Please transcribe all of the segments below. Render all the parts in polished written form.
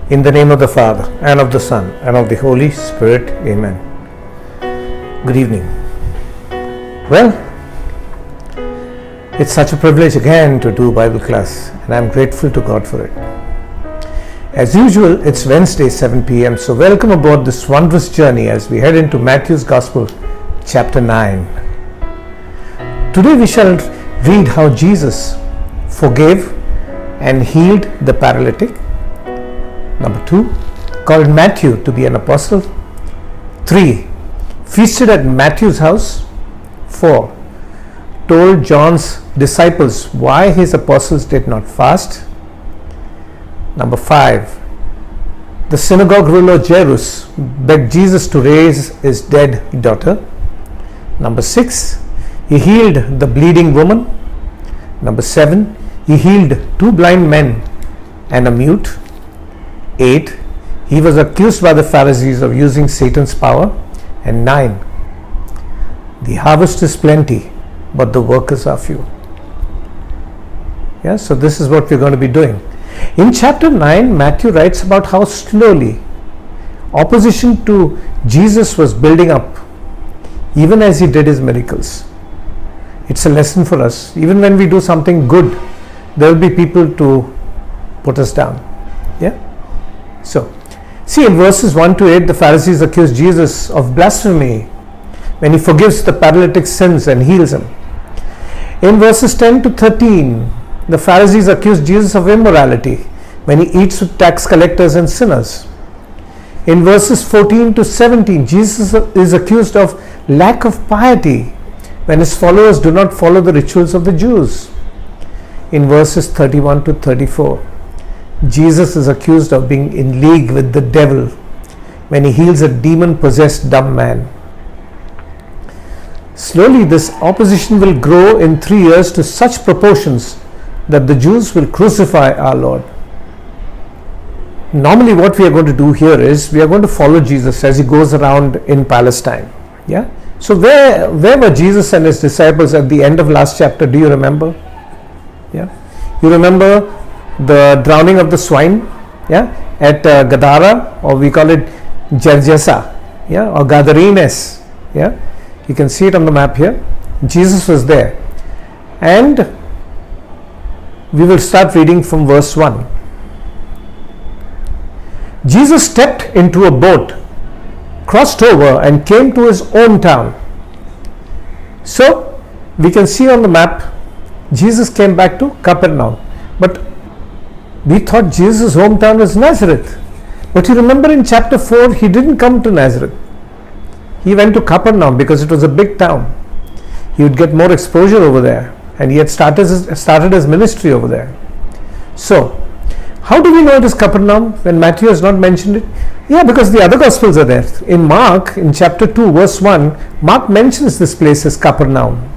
In the name of the Father, and of the Son, and of the Holy Spirit. Amen. Good evening. Well, it's such a privilege again to do Bible class, and I'm grateful to God for it. As usual, it's Wednesday, 7 p.m., so welcome aboard this wondrous journey as we head into Matthew's Gospel, chapter 9. Today we shall read how Jesus forgave and healed the paralytic. Number 2, called Matthew to be an apostle. 3, feasted at Matthew's house. 4, told John's disciples why his apostles did not fast. Number 5, the synagogue ruler Jairus begged Jesus to raise his dead daughter. Number 6, he healed the bleeding woman. Number 7, he healed 2 blind men and a mute. 8, he was accused by the Pharisees of using Satan's power. And 9, the harvest is plenty, but the workers are few. Yeah, so this is what we're going to be doing. In chapter 9, Matthew writes about how slowly opposition to Jesus was building up, even as he did his miracles. It's a lesson for us. Even when we do something good, there will be people to put us down. Yeah? So, see, in verses 1 to 8, the Pharisees accuse Jesus of blasphemy when he forgives the paralytic's sins and heals him. In verses 10 to 13, the Pharisees accuse Jesus of immorality when he eats with tax collectors and sinners. In verses 14 to 17, Jesus is accused of lack of piety when his followers do not follow the rituals of the Jews. In verses 31 to 34, Jesus is accused of being in league with the devil when he heals a demon-possessed dumb man. Slowly, this opposition will grow in 3 years to such proportions that the Jews will crucify our Lord. Normally, what we are going to do here is we are going to follow Jesus as he goes around in Palestine. Yeah. So, where were Jesus and his disciples at the end of last chapter? Do you remember? Yeah. You remember the drowning of the swine? Yeah. At Gadara, or we call it Gergesa. Yeah. Or Gadarenes. Yeah. You can see it on the map here. Jesus was there, and we will start reading from verse 1. Jesus stepped into a boat, crossed over, and came to his own town. So, we can see on the map, Jesus came back to Capernaum. But we thought Jesus' hometown was Nazareth. But you remember in chapter 4, he didn't come to Nazareth. He went to Capernaum because it was a big town. He would get more exposure over there. And he had started his ministry over there. So, how do we know it is Capernaum when Matthew has not mentioned it? Yeah, because the other Gospels are there. In Mark, in chapter 2, verse 1, Mark mentions this place as Capernaum.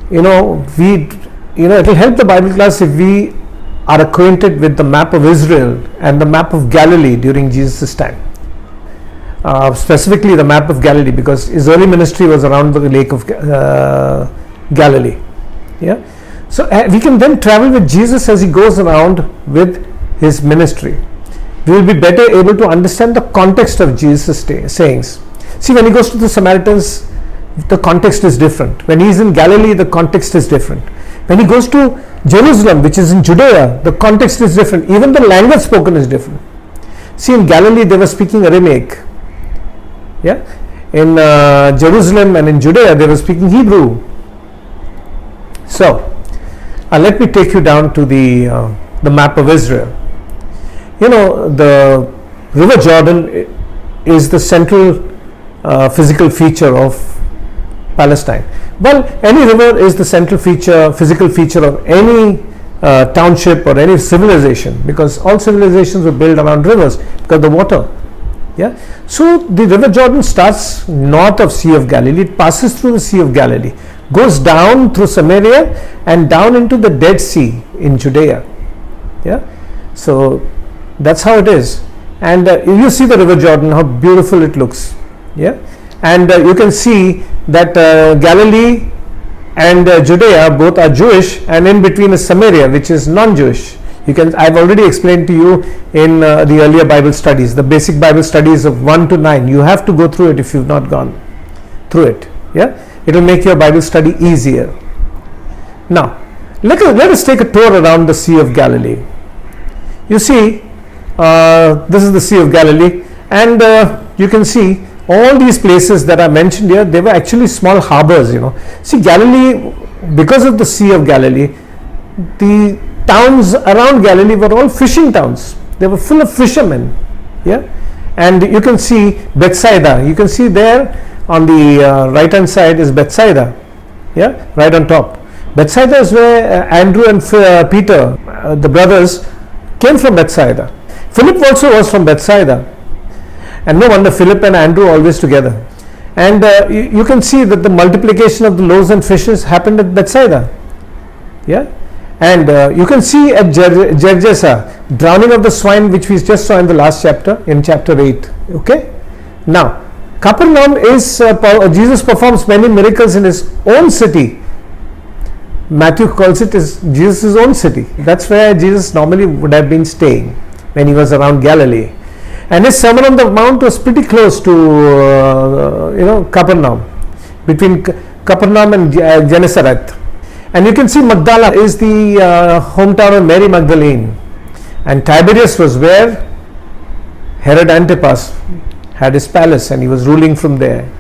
It will help the Bible class if we are acquainted with the map of Israel and the map of Galilee during Jesus' time. Specifically the map of Galilee, because his early ministry was around the lake of Galilee. Yeah, so we can then travel with Jesus as he goes around with his ministry. We will be better able to understand the context of Jesus' sayings. See, when he goes to the Samaritans, the context is different. When he is in Galilee, the context is different. When he goes to Jerusalem, which is in Judea, the context is different. Even the language spoken is different. See, in Galilee they were speaking Aramaic. Yeah, in Jerusalem and in Judea they were speaking Hebrew. So, let me take you down to the map of Israel. The River Jordan is the central physical feature of Palestine. Well, any river is the central physical feature of any township or any civilization, because all civilizations were built around rivers because of the water. Yeah. So the River Jordan starts north of Sea of Galilee. It passes through the Sea of Galilee, goes down through Samaria and down into the Dead Sea in Judea. Yeah. So that's how it is. And you see the River Jordan, how beautiful it looks. Yeah. And you can see that Galilee and Judea both are Jewish, and in between is Samaria, which is non-Jewish. I've already explained to you in the earlier Bible studies, the basic Bible studies of 1 to 9. You have to go through it if you've not gone through it. Yeah, it will make your Bible study easier. Now, let us take a tour around the Sea of Galilee. You see, this is the Sea of Galilee, and you can see all these places that are mentioned here, they were actually small harbors, See, Galilee, because of the Sea of Galilee, the towns around Galilee were all fishing towns. They were full of fishermen. Yeah, and you can see Bethsaida. You can see there on the right hand side is Bethsaida. Yeah, right on top. Bethsaida is where Andrew and Peter, the brothers, came from Bethsaida. Philip also was from Bethsaida. And no wonder Philip and Andrew always together. And you can see that the multiplication of the loaves and fishes happened at Bethsaida. Yeah. And you can see at Gergesa, drowning of the swine, which we just saw in the last chapter, in chapter 8. Okay. Now, Capernaum is, Jesus performs many miracles in his own city. Matthew calls it as Jesus' own city. That's where Jesus normally would have been staying when he was around Galilee. And his Sermon on the Mount was pretty close to, Capernaum, between Capernaum and Gennesaret. And you can see Magdala is the hometown of Mary Magdalene. And Tiberias was where Herod Antipas had his palace, and he was ruling from there.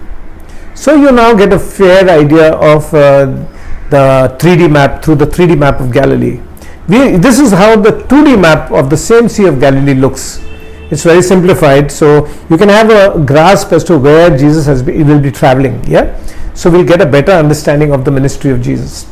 So you now get a fair idea of the 3D map, through the 3D map of Galilee. This is how the 2D map of the same Sea of Galilee looks. It's very simplified, so you can have a grasp as to where Jesus will be traveling. Yeah, so we'll get a better understanding of the ministry of Jesus.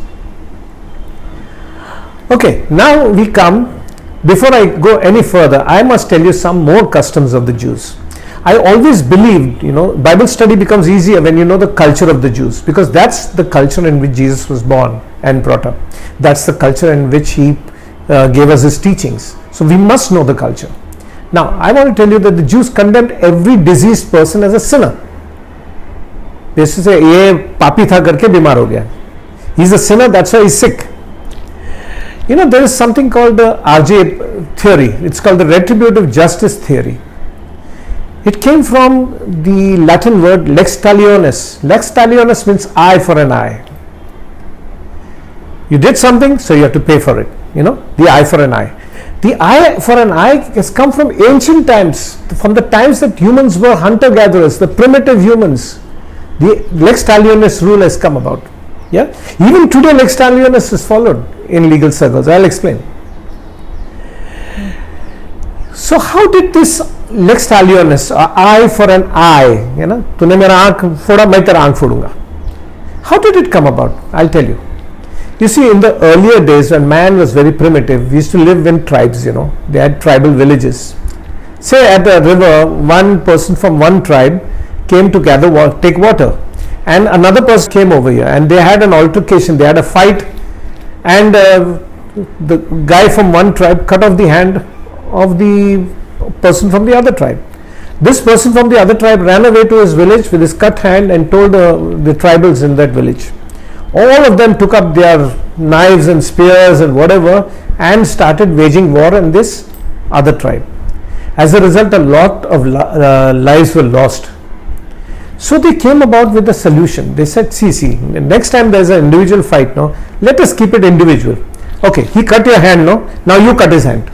Okay, now we come. Before I go any further, I must tell you some more customs of the Jews. I always believed, Bible study becomes easier when you know the culture of the Jews, because that's the culture in which Jesus was born and brought up. That's the culture in which he gave us his teachings. So we must know the culture. Now, I want to tell you that the Jews condemned every diseased person as a sinner. They used to say, "Ye papi tha karke bimar ho gaya." He's a sinner, that's why he's sick. There is something called the RJ theory. It's called the retributive justice theory. It came from the Latin word lex talionis. Lex talionis means eye for an eye. You did something, so you have to pay for it. The eye for an eye. The eye for an eye has come from ancient times, from the times that humans were hunter-gatherers, the primitive humans. The lex talionis rule has come about. Yeah, even today lex talionis is followed in legal circles. I'll explain. So how did this lex talionis, eye for an eye, तूने मेरा आँख फोड़ा, मैं तेरा आँख फोड़ूंगा. How did it come about? I'll tell you. You see, in the earlier days when man was very primitive, we used to live in tribes, they had tribal villages. Say at the river, one person from one tribe came to take water, and another person came over here, and they had an altercation, they had a fight, and the guy from one tribe cut off the hand of the person from the other tribe. This person from the other tribe ran away to his village with his cut hand and told the tribals in that village. All of them took up their knives and spears and whatever and started waging war on this other tribe. As a result, a lot of lives were lost. So they came about with a solution. They said, see, next time there's an individual fight, let us keep it individual. Okay, he cut your hand, now you cut his hand.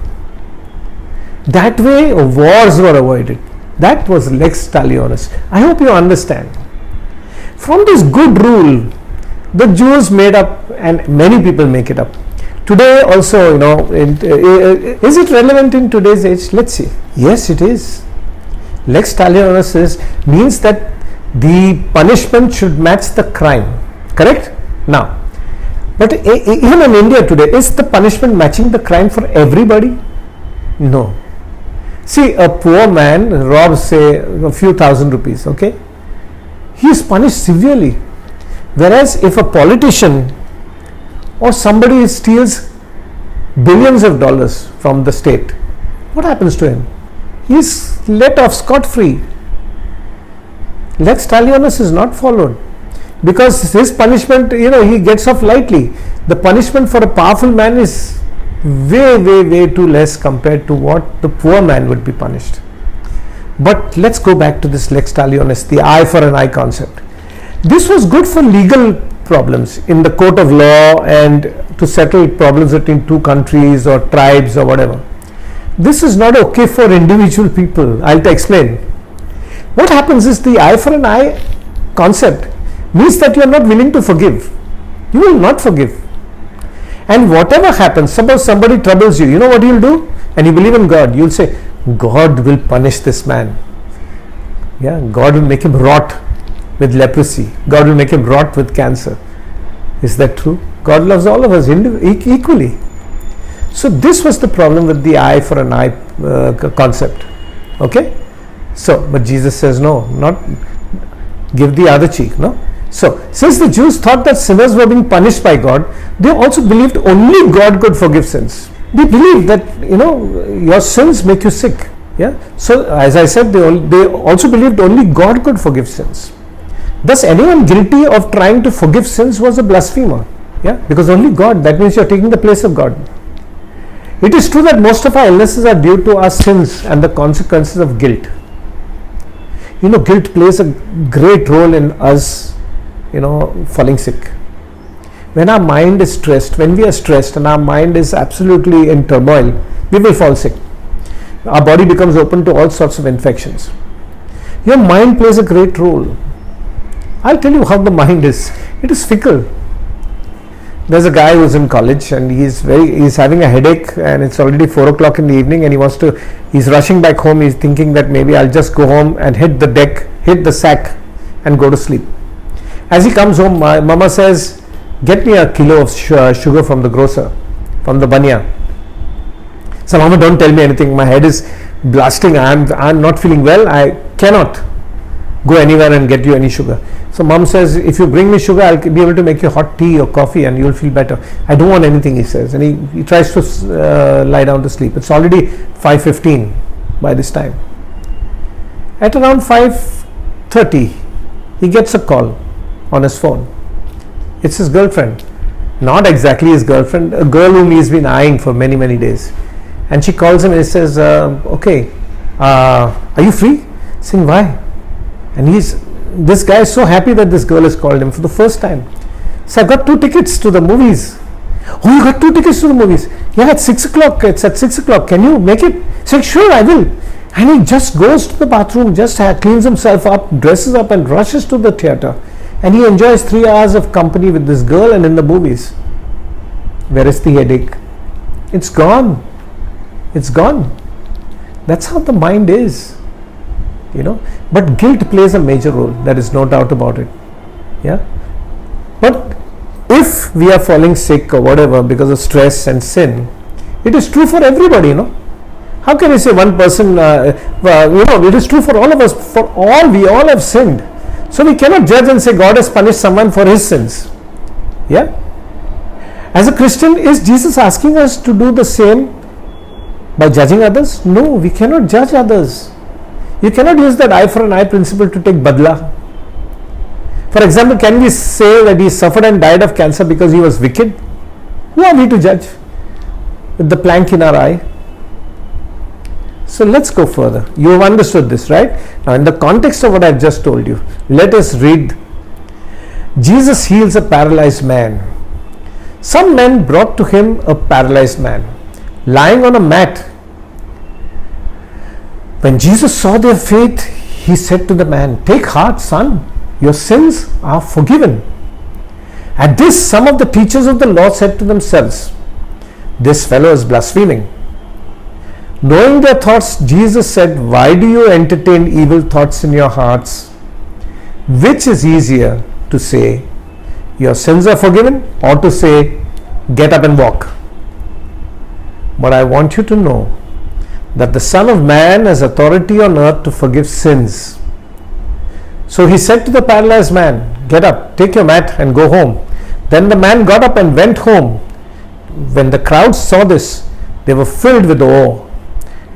That way wars were avoided. That was lex talionis. I hope you understand. From this good rule, the Jews made up, and many people make it up. Today also, is it relevant in today's age? Let's see. Yes, it is. Lex talionis means that the punishment should match the crime. Correct? Now, but even in India today, is the punishment matching the crime for everybody? No. See, a poor man robs, say, a few thousand rupees, okay? He is punished severely. Whereas if a politician or somebody steals billions of dollars from the state, what happens to him? He is let off scot-free. Lex talionis is not followed because his punishment, he gets off lightly. The punishment for a powerful man is way too less compared to what the poor man would be punished. But let's go back to this lex talionis, the eye for an eye concept. This was good for legal problems in the court of law and to settle problems between two countries or tribes or whatever. This is not okay for individual people. I'll explain. What happens is the eye for an eye concept means that you are not willing to forgive. You will not forgive. And whatever happens, suppose somebody troubles you, you know what you'll do? And you believe in God, you'll say, God will punish this man. Yeah, God will make him rot with leprosy. God will make him rot with cancer. Is that true? God loves all of us equally. So this was the problem with the eye for an eye concept. Okay? So, but Jesus says no, not give the other cheek, no? So, since the Jews thought that sinners were being punished by God, they also believed only God could forgive sins. They believed that, your sins make you sick. Yeah. So, as I said, they also believed only God could forgive sins. Thus, anyone guilty of trying to forgive sins was a blasphemer. Yeah. Because only God, that means you are taking the place of God. It is true that most of our illnesses are due to our sins and the consequences of guilt. Guilt plays a great role in us, falling sick. When our mind is stressed, when we are stressed and our mind is absolutely in turmoil, we will fall sick. Our body becomes open to all sorts of infections. Your mind plays a great role. I'll tell you how the mind is. It is fickle. There's a guy who's in college and he's having a headache and it's already 4 o'clock in the evening and he's rushing back home. He's thinking that maybe I'll just go home and hit the sack and go to sleep. As he comes home, my mama says, get me a kilo of sugar from the grocer, from the banya. So mama, don't tell me anything. My head is blasting. I'm not feeling well. I cannot go anywhere and get you any sugar. So mom says, if you bring me sugar, I'll be able to make you hot tea or coffee and you'll feel better. I don't want anything, he says. And he tries to lie down to sleep. It's already 5:15 by this time. At around 5:30, he gets a call on his phone. It's his girlfriend. Not exactly his girlfriend, a girl whom he's been eyeing for many days. And she calls him and he says, okay, are you free? Saying, why? And this guy is so happy that this girl has called him for the first time. So I got 2 tickets to the movies. Oh, you got 2 tickets to the movies? Yeah, it's 6 o'clock. It's at 6 o'clock. Can you make it? He's like, sure, I will. And he just goes to the bathroom, just cleans himself up, dresses up and rushes to the theatre. And he enjoys 3 hours of company with this girl and in the movies. Where is the headache? It's gone. It's gone. That's how the mind is. But guilt plays a major role. There is no doubt about it. Yeah. But if we are falling sick or whatever because of stress and sin, it is true for everybody, How can you say one person, it is true for all of us, we all have sinned. So we cannot judge and say God has punished someone for his sins. Yeah. As a Christian, is Jesus asking us to do the same by judging others? No, we cannot judge others. You cannot use that eye for an eye principle to take badla. For example, can we say that he suffered and died of cancer because he was wicked? Who are we to judge with the plank in our eye? So let's go further. You have understood this, right? Now, in the context of what I've just told you, let us read. Jesus heals a paralyzed man. Some men brought to him a paralyzed man, lying on a mat. When Jesus saw their faith, he said to the man, take heart, son, your sins are forgiven. At this, some of the teachers of the law said to themselves, this fellow is blaspheming. Knowing their thoughts, Jesus said, why do you entertain evil thoughts in your hearts? Which is easier to say, your sins are forgiven, or to say, get up and walk? But I want you to know that the Son of Man has authority on earth to forgive sins. So he said to the paralyzed man, get up, take your mat and go home. Then the man got up and went home. When the crowd saw this, they were filled with awe,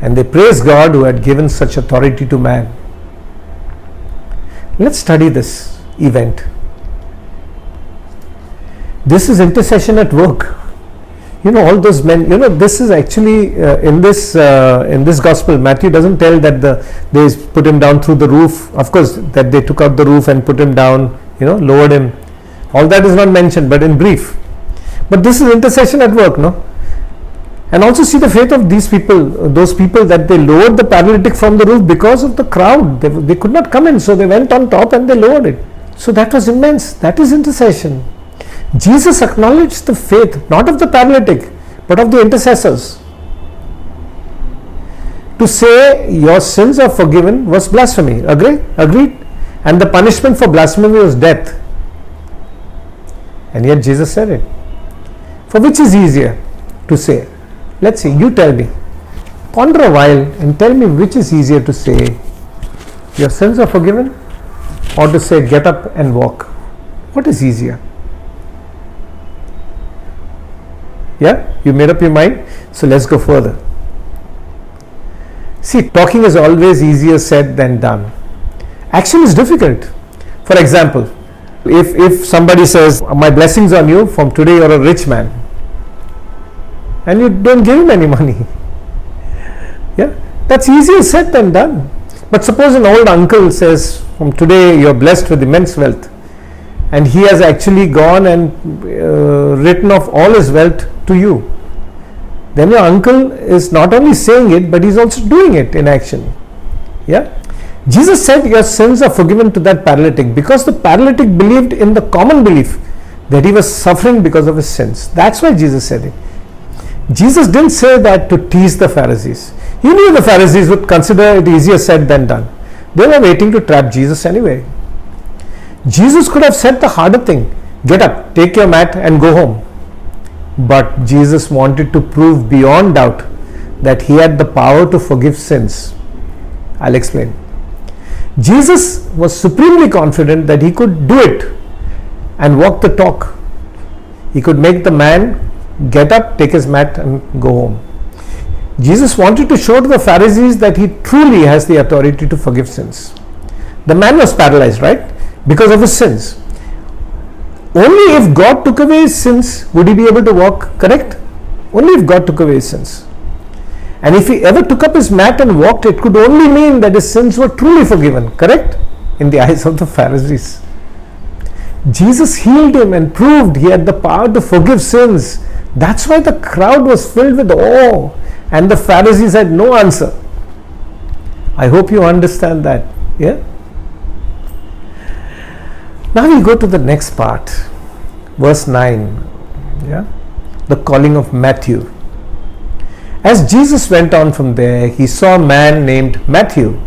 and they praised God who had given such authority to man. Let's study this event. This is intercession at work. All those men, this is actually in this gospel, Matthew doesn't tell that they put him down through the roof. Of course, that they took out the roof and put him down, lowered him. All that is not mentioned, but in brief. But this is intercession at work, no? And also see the faith of these people, those people, that they lowered the paralytic from the roof because of the crowd. They could not come in, so they went on top and they lowered it. So that was immense. That is intercession. Jesus acknowledged the faith, not of the paralytic, but of the intercessors. To say your sins are forgiven was blasphemy. Agreed? And the punishment for blasphemy was death. And yet Jesus said it. For which is easier to say? Let's see, you tell me. Ponder a while and tell me which is easier to say, your sins are forgiven, or to say, get up and walk. What is easier? Yeah, you made up your mind? So let's go further. See, talking is always easier said than done. Action is difficult. For example, if somebody says, my blessings on you, from today you're a rich man, and you don't give him any money, yeah, that's easier said than done. But suppose an old uncle says, from today you're blessed with immense wealth, and he has actually gone and written off all his wealth to you, then your uncle is not only saying it, but he's also doing it in action. Yeah, Jesus said your sins are forgiven to that paralytic because the paralytic believed in the common belief that he was suffering because of his sins. That's why Jesus said it. Jesus didn't say that to tease the Pharisees. He knew the Pharisees would consider it easier said than done. They were waiting to trap Jesus anyway. Jesus could have said the harder thing, get up, take your mat and go home. But Jesus wanted to prove beyond doubt that he had the power to forgive sins. I'll explain. Jesus was supremely confident that he could do it and walk the talk. He could make the man get up, take his mat and go home. Jesus wanted to show to the Pharisees that he truly has the authority to forgive sins. The man was paralyzed, right? Because of his sins. Only if God took away his sins would he be able to walk, correct? Only if God took away his sins. And if he ever took up his mat and walked, it could only mean that his sins were truly forgiven, correct? In the eyes of the Pharisees. Jesus healed him and proved he had the power to forgive sins. That's why the crowd was filled with awe and the Pharisees had no answer. I hope you understand that. Yeah? Now we go to the next part. Verse 9. Yeah? The calling of Matthew. As Jesus went on from there, he saw a man named Matthew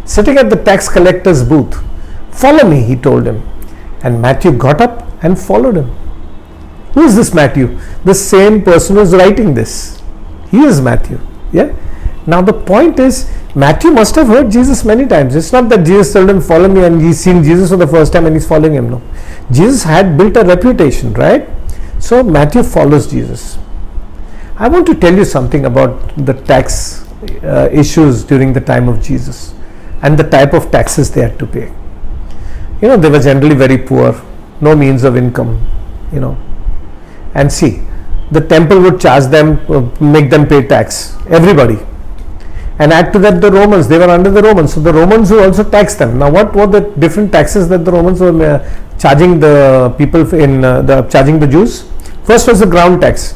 sitting at the tax collector's booth. Follow me, he told him. And Matthew got up and followed him. Who is this Matthew? The same person who is writing this. He is Matthew. Yeah. Now the point is, Matthew must have heard Jesus many times. It's not that Jesus told him, follow me, and he's seen Jesus for the first time and he's following him. No. Jesus had built a reputation, right? So Matthew follows Jesus. I want to tell you something about the tax issues during the time of Jesus and the type of taxes they had to pay. They were generally very poor, no means of income, And see, the temple would charge them, make them pay tax, everybody. And add to that the Romans, they were under the Romans. So the Romans who also taxed them. Now what were the different taxes that the Romans were charging the people charging the Jews? First was the ground tax.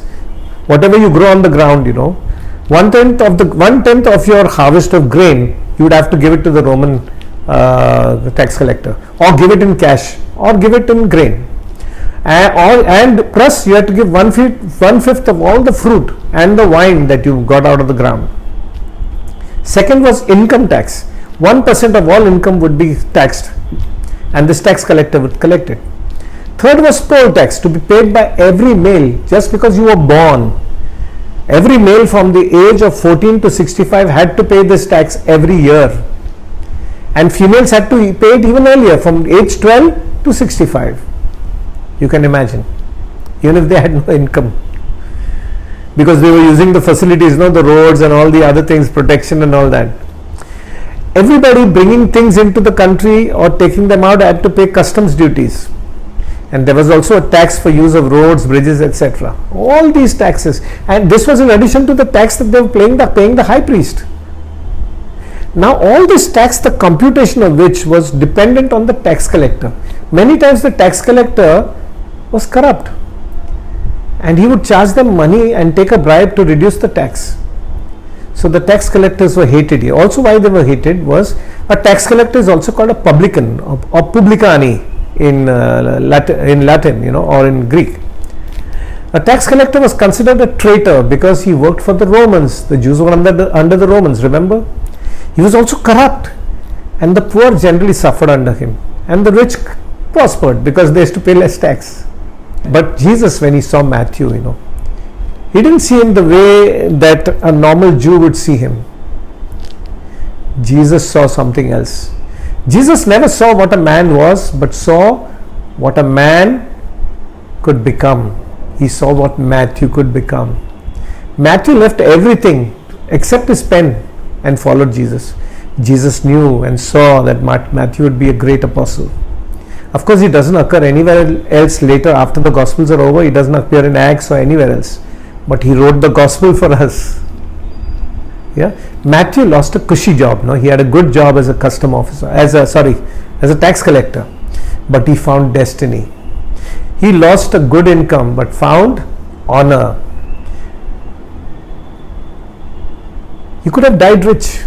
Whatever you grow on the ground, 1/10 of your harvest of grain, you would have to give it to the Roman tax collector, or give it in cash, or give it in grain. And plus you have to give 1/5 of all the fruit and the wine that you got out of the ground. Second was income tax. 1% of all income would be taxed, and this tax collector would collect it. Third was poll tax, to be paid by every male just because you were born. Every male from the age of 14 to 65 had to pay this tax every year, and females had to pay it even earlier, from age 12 to 65. You can imagine, even if they had no income, because they were using the facilities, the roads and all the other things, protection and all that. Everybody bringing things into the country or taking them out had to pay customs duties. And there was also a tax for use of roads, bridges, etc. All these taxes, and this was in addition to the tax that they were paying the high priest. Now all this tax, the computation of which was dependent on the tax collector. Many times the tax collector was corrupt, and he would charge them money and take a bribe to reduce the tax. So the tax collectors were hated here. Also why they were hated was, a tax collector is also called a publican or publicani in Latin, or in Greek. A tax collector was considered a traitor because he worked for the Romans. The Jews were under the Romans, remember? He was also corrupt, and the poor generally suffered under him, and the rich prospered because they used to pay less tax. But Jesus, when he saw Matthew, he didn't see him the way that a normal Jew would see him. Jesus saw something else. Jesus never saw what a man was, but saw what a man could become. He saw what Matthew could become. Matthew left everything except his pen and followed Jesus. Jesus knew and saw that Matthew would be a great apostle. Of course, he doesn't occur anywhere else later after the Gospels are over. He doesn't appear in Acts or anywhere else. But he wrote the Gospel for us. Yeah, Matthew lost a cushy job. No, he had a good job as a custom officer, as a tax collector, but he found destiny. He lost a good income, but found honor. He could have died rich,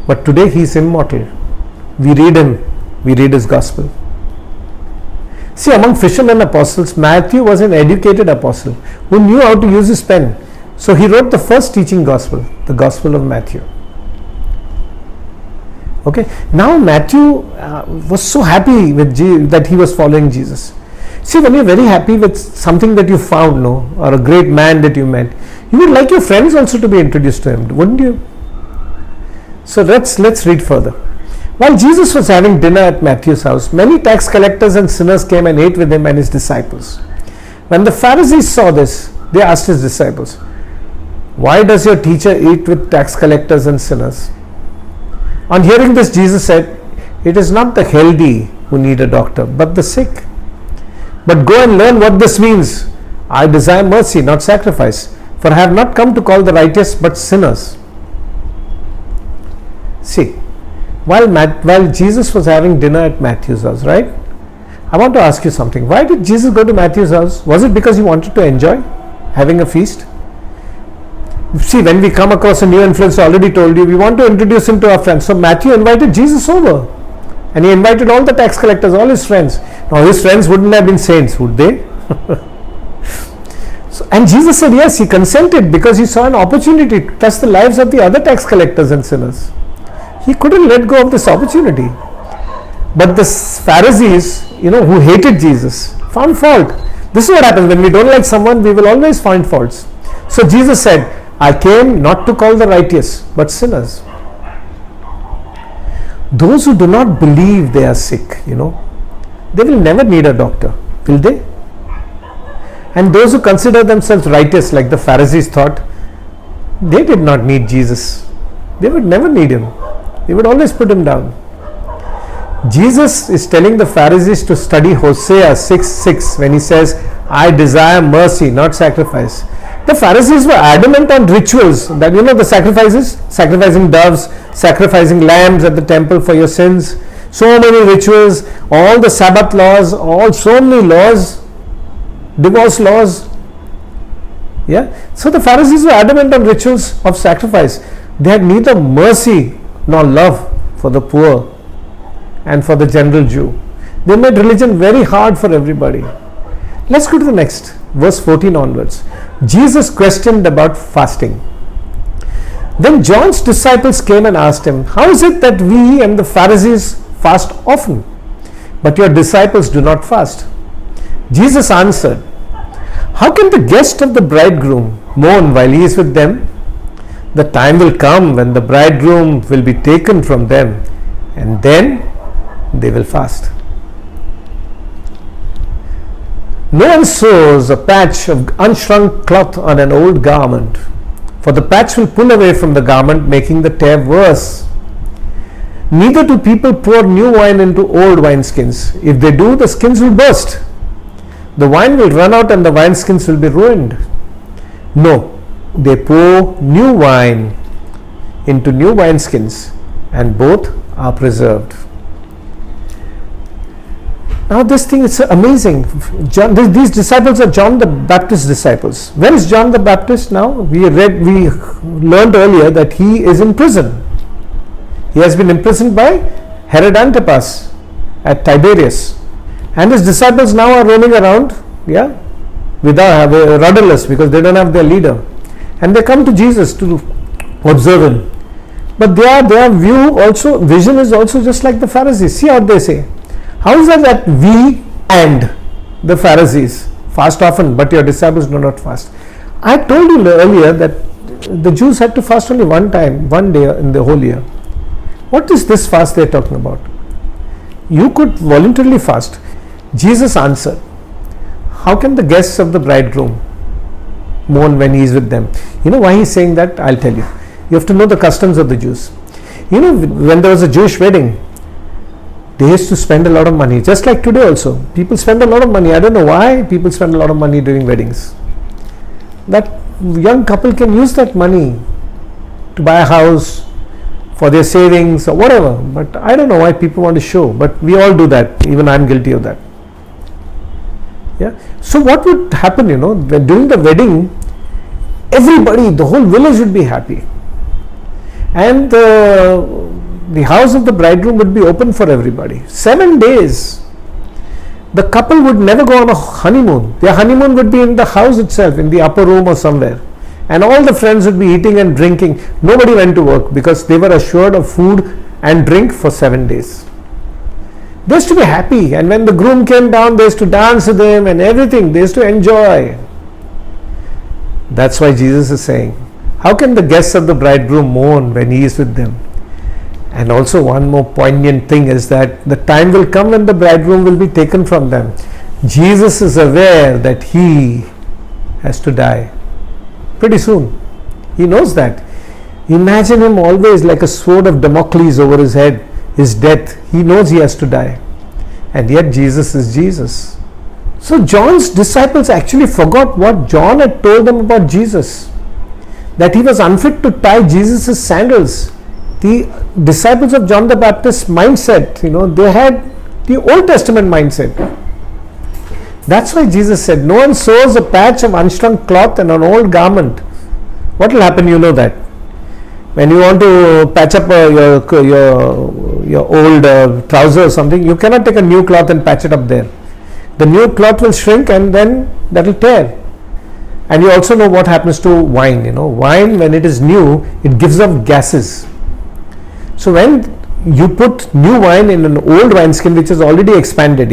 but today he is immortal. We read him, we read his gospel. See, among fishermen apostles, Matthew was an educated apostle who knew how to use his pen. So he wrote the first teaching gospel, the Gospel of Matthew. Okay, now Matthew was so happy with that he was following Jesus. See, when you're very happy with something that you found, or a great man that you met, you would like your friends also to be introduced to him, wouldn't you? So let's read further. While Jesus was having dinner at Matthew's house, many tax collectors and sinners came and ate with him and his disciples. When the Pharisees saw this, they asked his disciples, "Why does your teacher eat with tax collectors and sinners?" On hearing this, Jesus said, "It is not the healthy who need a doctor, but the sick. But go and learn what this means. I desire mercy, not sacrifice, for I have not come to call the righteous, but sinners." See, while Jesus was having dinner at Matthew's house, right? I want to ask you something. Why did Jesus go to Matthew's house? Was it because he wanted to enjoy having a feast? See, when we come across a new influencer, I already told you, we want to introduce him to our friends. So Matthew invited Jesus over, and he invited all the tax collectors, all his friends. Now his friends wouldn't have been saints, would they? And Jesus said yes, he consented because he saw an opportunity to touch the lives of the other tax collectors and sinners. He couldn't let go of this opportunity. But the Pharisees, who hated Jesus, found fault. This is what happens when we don't like someone, we will always find faults. So Jesus said, "I came not to call the righteous, but sinners." Those who do not believe they are sick, they will never need a doctor, will they? And those who consider themselves righteous, like the Pharisees thought, they did not need Jesus. They would never need him. They would always put him down. Jesus is telling the Pharisees to study Hosea 6:6 when he says, "I desire mercy, not sacrifice." The Pharisees were adamant on rituals, that the sacrifices, sacrificing doves, sacrificing lambs at the temple for your sins, so many rituals, all the Sabbath laws, so many laws, divorce laws. Yeah. So the Pharisees were adamant on rituals of sacrifice. They had neither mercy nor love for the poor and for the general Jew. They made religion very hard for everybody. Let's go to the next, verse 14 onwards. Jesus questioned about fasting. Then John's disciples came and asked him, "How is it that we and the Pharisees fast often, but your disciples do not fast?" Jesus answered, "How can the guest of the bridegroom mourn while he is with them? The time will come when the bridegroom will be taken from them, and then they will fast. No one sews a patch of unshrunk cloth on an old garment, for the patch will pull away from the garment, making the tear worse. Neither do people pour new wine into old wineskins. If they do, the skins will burst, the wine will run out and the wineskins will be ruined. No, they pour new wine into new wineskins and both are preserved. Now this thing is amazing. These disciples are John the Baptist's disciples. Where is John the Baptist now? We learned earlier that he is in prison. He has been imprisoned by Herod Antipas at Tiberias. And his disciples now are roaming around, without rudderless, because they don't have their leader. And they come to Jesus to observe him. But their vision is also just like the Pharisees. See how they say. How is it that we and the Pharisees fast often, but your disciples do not fast? I told you earlier that the Jews had to fast only one day in the whole year. What is this fast they are talking about? You could voluntarily fast. Jesus answered, how can the guests of the bridegroom mourn when he is with them? You know why he is saying that? I'll tell you. You have to know the customs of the Jews. You know, when there was a Jewish wedding, they used to spend a lot of money, just like today also. People spend a lot of money. I don't know why people spend a lot of money during weddings. That young couple can use that money to buy a house for their savings or whatever. But I don't know why people want to show. But we all do that. Even I'm guilty of that. Yeah. So what would happen, when during the wedding, everybody, the whole village would be happy. And the house of the bridegroom would be open for everybody. 7 days. The couple would never go on a honeymoon. Their honeymoon would be in the house itself, in the upper room or somewhere. And all the friends would be eating and drinking. Nobody went to work because they were assured of food and drink for 7 days. They used to be happy. And when the groom came down, they used to dance with him and everything. They used to enjoy. That's why Jesus is saying, how can the guests of the bridegroom mourn when he is with them? And also one more poignant thing is that the time will come when the bridegroom will be taken from them. Jesus is aware that he has to die pretty soon. He knows that. Imagine him always like a sword of Damocles over his head, his death. He knows he has to die. And yet Jesus is Jesus. So John's disciples actually forgot what John had told them about Jesus. That he was unfit to tie Jesus' sandals. The disciples of John the Baptist's mindset, they had the Old Testament mindset. That's why Jesus said, no one sews a patch of unstrung cloth and an old garment. What will happen? You know that. When you want to patch up your old trouser or something, you cannot take a new cloth and patch it up there. The new cloth will shrink and then that will tear. And you also know what happens to wine. Wine, when it is new, it gives off gases. So when you put new wine in an old wineskin which is already expanded,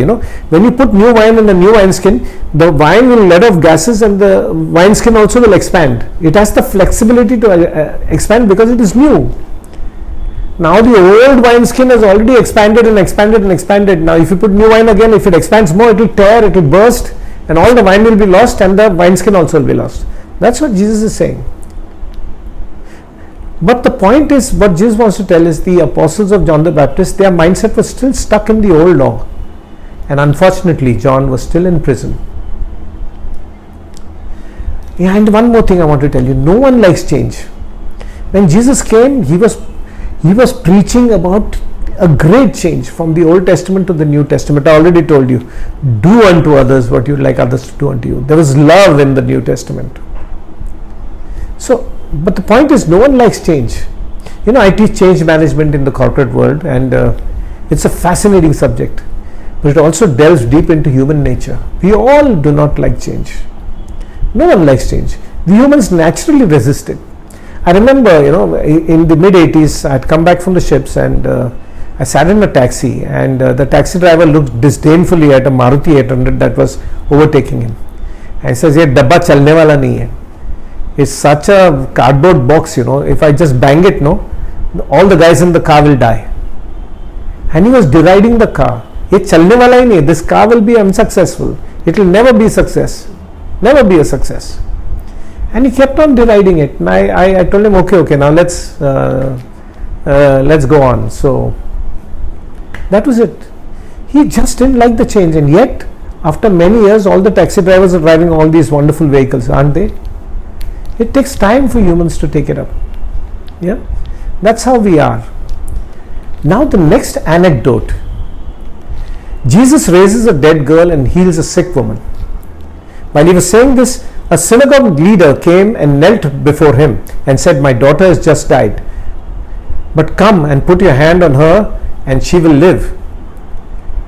when you put new wine in a new wineskin, the wine will let off gases and the wineskin also will expand. It has the flexibility to expand because it is new. Now the old wineskin has already expanded and expanded and expanded. Now if you put new wine again, if it expands more, it will tear, it will burst, and all the wine will be lost and the wineskin also will be lost. That's what Jesus is saying. But the point is, what Jesus wants to tell is the apostles of John the Baptist, their mindset was still stuck in the old law. And unfortunately, John was still in prison. Yeah, and one more thing I want to tell you, no one likes change. When Jesus came, he was preaching about a great change from the Old Testament to the New Testament. I already told you, do unto others what you would like others to do unto you. There was love in the New Testament. But the point is, no one likes change. I teach change management in the corporate world, and it's a fascinating subject. But it also delves deep into human nature. We all do not like change. No one likes change. The humans naturally resist it. I remember, in the mid-80s, I had come back from the ships and I sat in a taxi, and the taxi driver looked disdainfully at a Maruti 800 that was overtaking him. And he says, "Ye dabba chalne wala nahi hai. It's such a cardboard box, if I just bang it, all the guys in the car will die." And he was deriding the car. Ye chalne wala hi nahi, this car will be unsuccessful. It will never be a success. Never be a success. And he kept on deriding it. And I told him, okay, now let's go on. So that was it. He just didn't like the change, and yet After many years, all the taxi drivers are driving all these wonderful vehicles, aren't they? It takes time for humans to take it up. Yeah, that's how we are. Now the next anecdote. Jesus raises a dead girl and heals a sick woman. While he was saying this, a synagogue leader came and knelt before him and said, "My daughter has just died, but come and put your hand on her and she will live."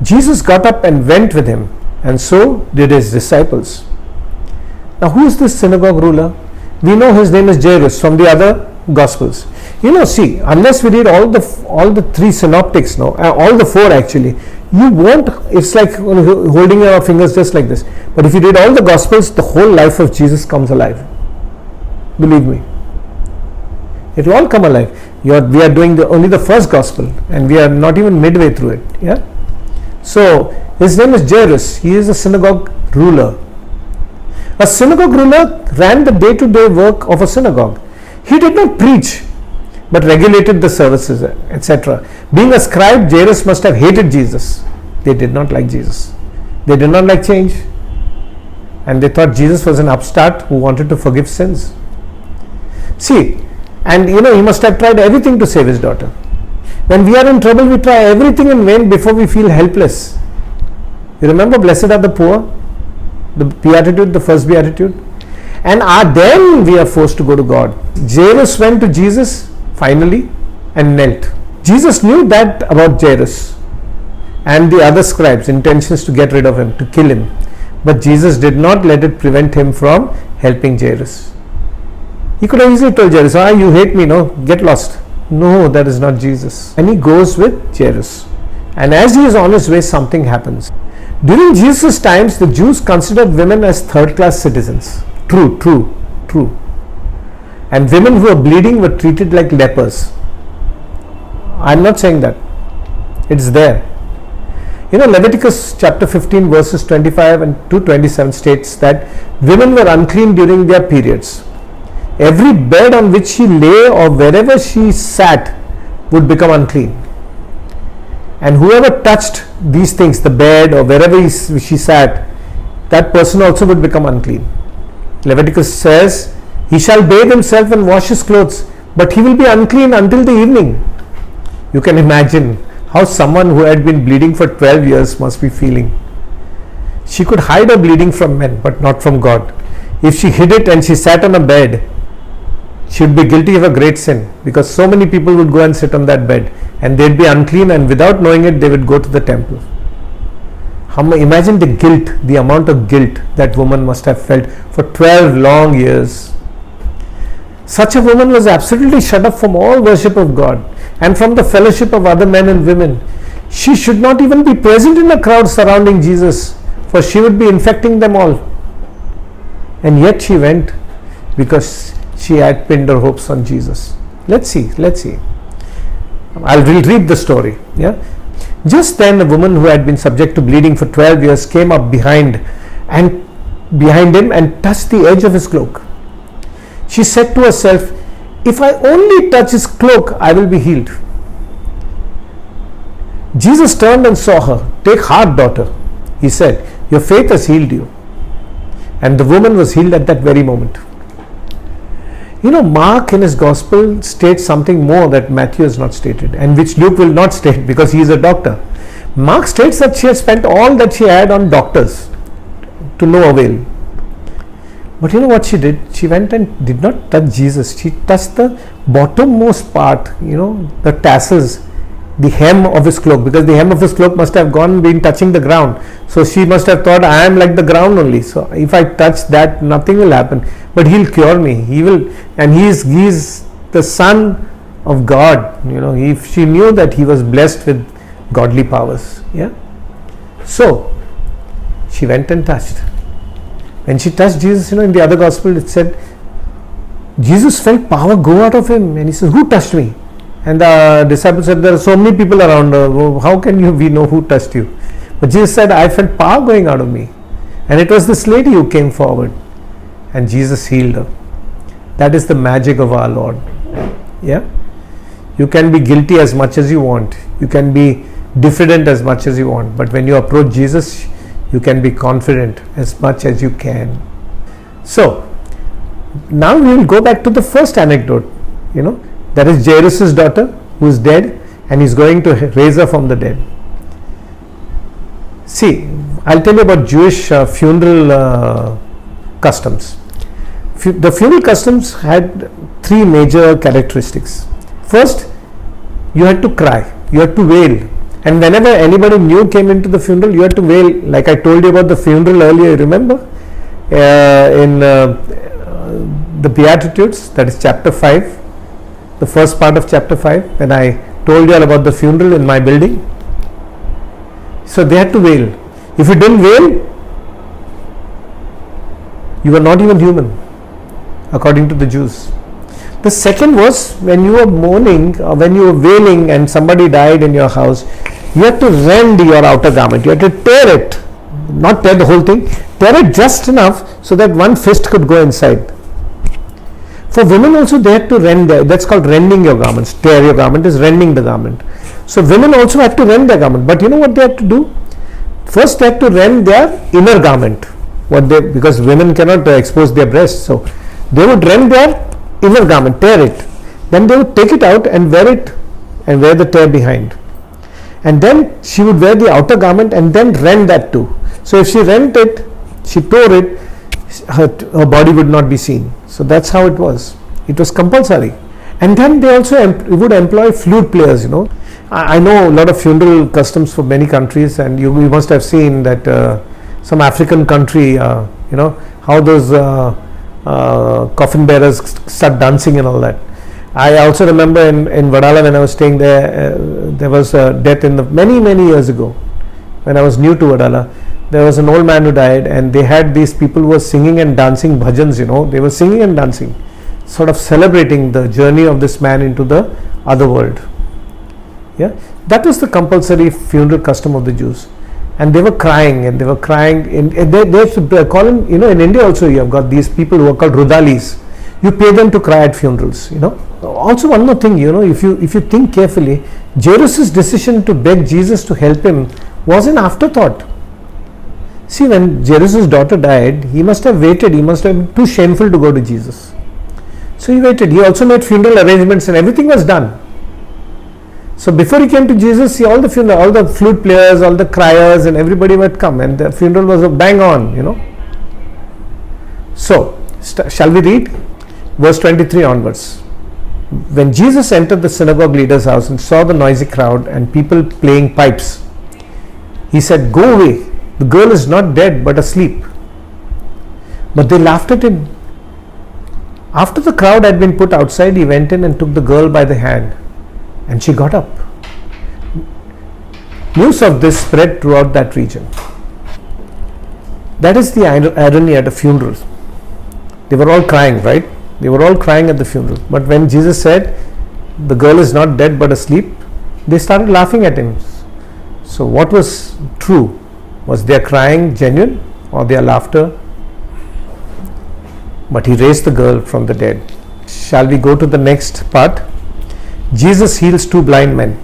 Jesus got up and went with him, and so did his disciples. Now, who is this synagogue ruler? We know his name is Jairus from the other Gospels. See, unless we read all the three synoptics, all the four actually, you won't. It's like holding your fingers just like this. But if you read all the Gospels, the whole life of Jesus comes alive. Believe me, it will all come alive. We are doing only the first Gospel, and we are not even midway through it. Yeah. So his name is Jairus. He is a synagogue ruler. A synagogue ruler ran the day-to-day work of a synagogue. He did not preach, but regulated the services, etc. Being a scribe, Jairus must have hated Jesus. They did not like Jesus. They did not like change. And they thought Jesus was an upstart who wanted to forgive sins. See, and he must have tried everything to save his daughter. When we are in trouble, we try everything in vain before we feel helpless. You remember, blessed are the poor? The beatitude, the first beatitude. And then we are forced to go to God. Jairus went to Jesus finally and knelt. Jesus knew that about Jairus and the other scribes' intentions to get rid of him, to kill him. But Jesus did not let it prevent him from helping Jairus. He could have easily told Jairus, you hate me, get lost. No, that is not Jesus. And he goes with Jairus. And as he is on his way, something happens. During Jesus' times, the Jews considered women as third-class citizens. True. And women who were bleeding were treated like lepers. I'm not saying that. It's there. Leviticus chapter 15 verses 25 and to 27 states that women were unclean during their periods. Every bed on which she lay or wherever she sat would become unclean. And whoever touched these things, the bed or wherever she sat, that person also would become unclean. Leviticus says, "He shall bathe himself and wash his clothes, but he will be unclean until the evening." You can imagine how someone who had been bleeding for 12 years must be feeling. She could hide her bleeding from men, but not from God. If she hid it and she sat on a bed, she would be guilty of a great sin, because so many people would go and sit on that bed and they'd be unclean, and without knowing it, they would go to the temple. Imagine the guilt, the amount of guilt that woman must have felt for 12 long years. Such a woman was absolutely shut off from all worship of God and from the fellowship of other men and women. She should not even be present in a crowd surrounding Jesus, for she would be infecting them all. And yet she went because she had pinned her hopes on Jesus. Let's see. I'll read the story. Yeah. Just then a woman who had been subject to bleeding for 12 years came up behind him and touched the edge of his cloak. She said to herself, "If I only touch his cloak, I will be healed." Jesus turned and saw her. "Take heart, daughter," he said, "your faith has healed you." And the woman was healed at that very moment. Mark in his gospel states something more that Matthew has not stated, and which Luke will not state because he is a doctor. Mark states that she had spent all that she had on doctors to no avail. But you know what she did? She went and did not touch Jesus. She touched the bottommost part, the tassels, the hem of his cloak, because the hem of his cloak must have been touching the ground. So she must have thought, I am like the ground only. So if I touch that, nothing will happen. But he'll cure me. He will, and he is the Son of God. If she knew that he was blessed with godly powers. Yeah. So she went and touched. When she touched Jesus, in the other gospel it said, Jesus felt power go out of him, and he says, "Who touched me?" And the disciples said, "There are so many people around. How can we know who touched you?" But Jesus said, "I felt power going out of me." And it was this lady who came forward, and Jesus healed her. That is the magic of our Lord. Yeah. You can be guilty as much as you want. You can be diffident as much as you want. But when you approach Jesus, You can be confident as much as you can. So, now we will go back to the first anecdote. That is Jairus' daughter who is dead, and he's going to raise her from the dead. See, I'll tell you about Jewish funeral customs. The funeral customs had three major characteristics. First, you had to cry, you had to wail, and whenever anybody new came into the funeral, you had to wail. Like I told you about the funeral earlier, remember? In the Beatitudes, that is chapter 5, the first part of chapter 5, when I told you all about the funeral in my building. So they had to wail. If you didn't wail, you were not even human, according to the Jews. The second was, when you were mourning or when you were wailing and somebody died in your house, you had to rend your outer garment. You had to tear it, not tear the whole thing, tear it just enough so that one fist could go inside. For women also, they had to rend. That's called rending your garments. Tear your garment is rending the garment. So women also had to rend their garment. But you know what they had to do? First, they had to rend their inner garment. Because women cannot expose their breasts, so they would rend their inner garment, tear it. Then they would take it out and wear it, and wear the tear behind. And then she would wear the outer garment and then rend that too. So if she rent it, she tore it, her body would not be seen. So that's how it was. It was compulsory. And then they also would employ flute players. I know a lot of funeral customs for many countries, and you must have seen that some African country, how those coffin bearers start dancing and all that. I also remember in Vadala, when I was staying there, there was a death many years ago. When I was new to Vadala, there was an old man who died, and they had these people who were singing and dancing bhajans. They were singing and dancing, sort of celebrating the journey of this man into the other world. Yeah, that was the compulsory funeral custom of the Jews. And they were crying, and they were crying. They call them, in India also you have got these people who are called rudalis. You pay them to cry at funerals. Also, one more thing, if you think carefully, Jairus' decision to beg Jesus to help him was an afterthought. See, when Jairus' daughter died, he must have waited. He must have been too shameful to go to Jesus. So he waited. He also made funeral arrangements, and everything was done. So before he came to Jesus, see, all the flute players, all the criers, and everybody would come, and the funeral was a bang on. So, shall we read verse 23 onwards? When Jesus entered the synagogue leader's house and saw the noisy crowd and people playing pipes, he said, "Go away, the girl is not dead but asleep." But they laughed at him. After the crowd had been put outside, he went in and took the girl by the hand, and she got up. News of this spread throughout that region. That is the irony at a funeral. They were all crying, right? They were all crying at the funeral. But when Jesus said, "The girl is not dead but asleep," they started laughing at him. So what was true? Was their crying genuine or their laughter? But he raised the girl from the dead. Shall we go to the next part? Jesus heals two blind men.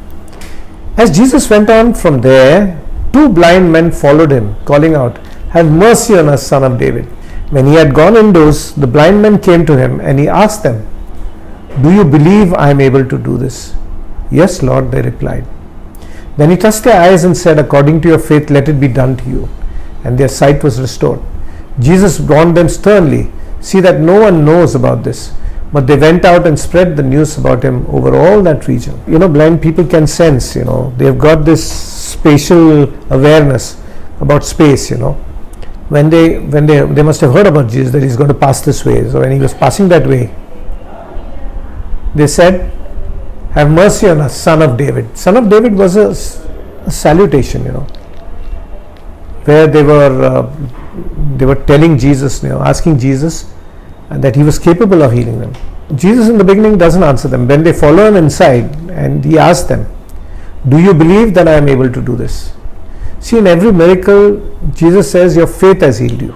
As Jesus went on from there, two blind men followed him, calling out, "Have mercy on us, Son of David." When he had gone indoors, the blind men came to him, and he asked them, "Do you believe I am able to do this?" "Yes, Lord," they replied. Then he touched their eyes and said, "According to your faith, let it be done to you." And their sight was restored. Jesus warned them sternly, "See that no one knows about this." But they went out and spread the news about him over all that region. Blind people can sense, they've got this spatial awareness about space, When they must have heard about Jesus, that he's going to pass this way. So when he was passing that way, they said, "Have mercy on us, Son of David." Son of David was a salutation, where they were telling Jesus, asking Jesus, and that he was capable of healing them. Jesus in the beginning doesn't answer them. When they follow him inside, and he asks them, "Do you believe that I am able to do this?" See, in every miracle, Jesus says, "Your faith has healed you."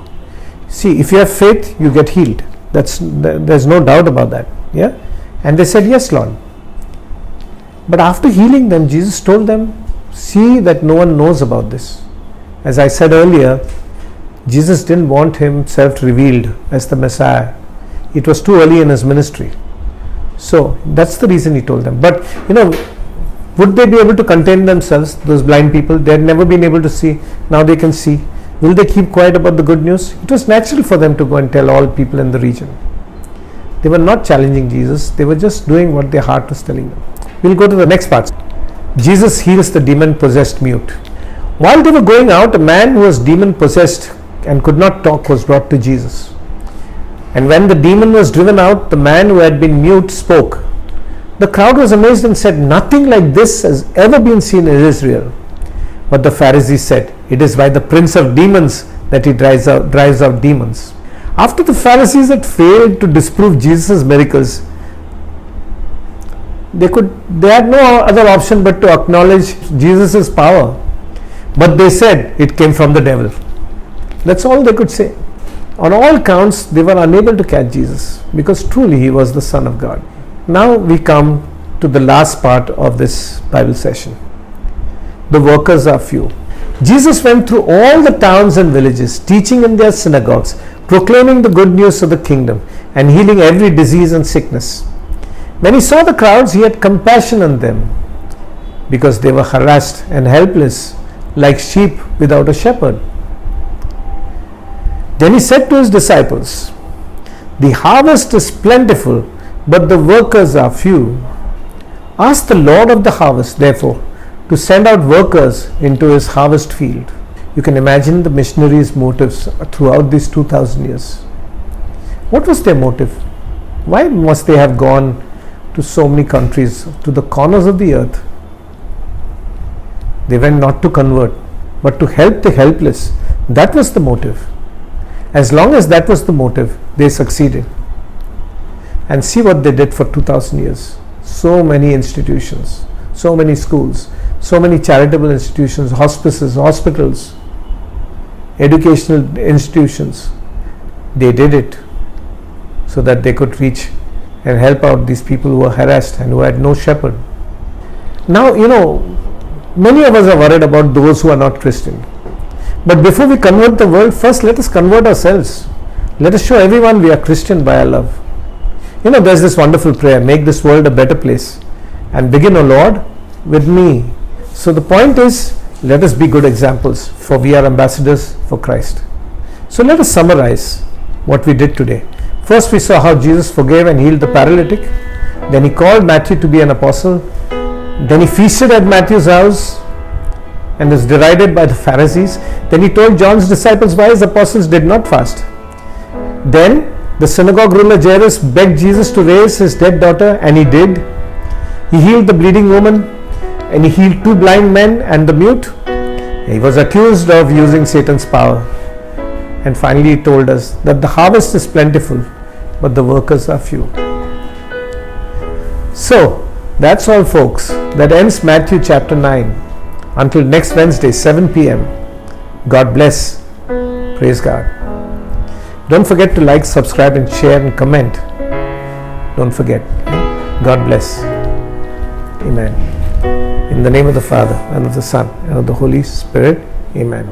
See, if you have faith, you get healed. There's no doubt about that. Yeah, and they said, "Yes, Lord." But after healing them, Jesus told them, "See that no one knows about this." As I said earlier, Jesus didn't want himself revealed as the Messiah. It was too early in his ministry. So that's the reason he told them. But would they be able to contain themselves, those blind people? They had never been able to see. Now they can see. Will they keep quiet about the good news? It was natural for them to go and tell all people in the region. They were not challenging Jesus. They were just doing what their heart was telling them. We'll go to the next part. Jesus heals the demon-possessed mute. While they were going out, a man who was demon-possessed and could not talk was brought to Jesus. And when the demon was driven out, the man who had been mute spoke. The crowd was amazed and said, "Nothing like this has ever been seen in Israel." But the Pharisees said, "It is by the prince of demons that he drives out demons." After the Pharisees had failed to disprove Jesus' miracles, they had no other option but to acknowledge Jesus' power. But they said it came from the devil. That's all they could say. On all counts, they were unable to catch Jesus because truly he was the Son of God. Now we come to the last part of this Bible session. The workers are few. Jesus went through all the towns and villages, teaching in their synagogues, proclaiming the good news of the kingdom, and healing every disease and sickness. When he saw the crowds, he had compassion on them because they were harassed and helpless, like sheep without a shepherd. Then he said to his disciples, "The harvest is plentiful, but the workers are few. Ask the Lord of the harvest, therefore, to send out workers into his harvest field." You can imagine the missionaries' motives throughout these 2000 years. What was their motive? Why must they have gone to so many countries, to the corners of the earth? They went not to convert, but to help the helpless. That was the motive. As long as that was the motive, they succeeded. And see what they did for 2000 years. So many institutions, so many schools, so many charitable institutions, hospices, hospitals, educational institutions. They did it so that they could reach and help out these people who were harassed and who had no shepherd. Now, many of us are worried about those who are not Christian. But before we convert the world, first let us convert ourselves. Let us show everyone we are Christian by our love. There's this wonderful prayer, "Make this world a better place and begin, O Lord, with me." So the point is, let us be good examples, for we are ambassadors for Christ. So let us summarize what we did today. First, we saw how Jesus forgave and healed the paralytic. Then he called Matthew to be an apostle. Then he feasted at Matthew's house and was derided by the Pharisees. Then he told John's disciples why his apostles did not fast. Then the synagogue ruler Jairus begged Jesus to raise his dead daughter, and he did. He healed the bleeding woman, and he healed 2 blind men and the mute. He was accused of using Satan's power. And finally he told us that the harvest is plentiful, but the workers are few. So that's all, folks. That ends Matthew chapter 9. Until next Wednesday, 7 p.m. God bless. Praise God. Don't forget to like, subscribe, and share and comment. Don't forget. God bless. Amen. In the name of the Father, and of the Son, and of the Holy Spirit. Amen.